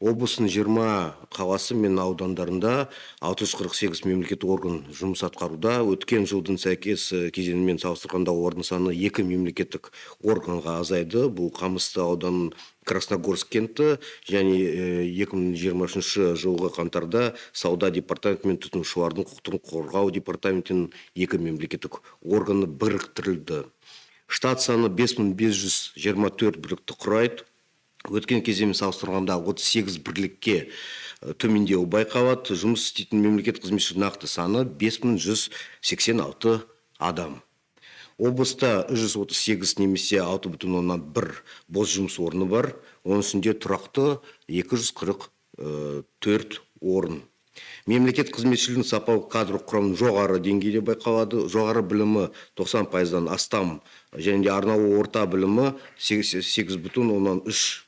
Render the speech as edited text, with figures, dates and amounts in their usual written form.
Облыстың 20 қаласы мен аудандарында 648 мемлекеттік орган жұмыс атқаруда. Өткен жылдың сәйкес кезеңімен салыстырғанда орын саны 2 мемлекеттік органға азайды. Бұл Қамысты ауданының Красногорск кенті және 2023 жылғы қаңтарда сауда департаменті мен тұтынушылардың құқықтарын қорғау департаментінің 2 мемлекеттік органы біріктірілді. Штат саны 5524 бірлікті құрайды. Өткен кезеңмен салыстырғанда 38 бірлікке төмендеу байқалады. Жұмыс істейтін мемлекет қызметші нақты саны 5186 адам. Облыста 138 немесе 6,1 бос жұмыс орны бар. Оның ішінде тұрақты 244 орын. Мемлекет қызметшілердің сапалы кадр құрамының жоғары деңгейде байқалады. Жоғары білімі 90%-дан астам және арнаулы орта білімі 8,3%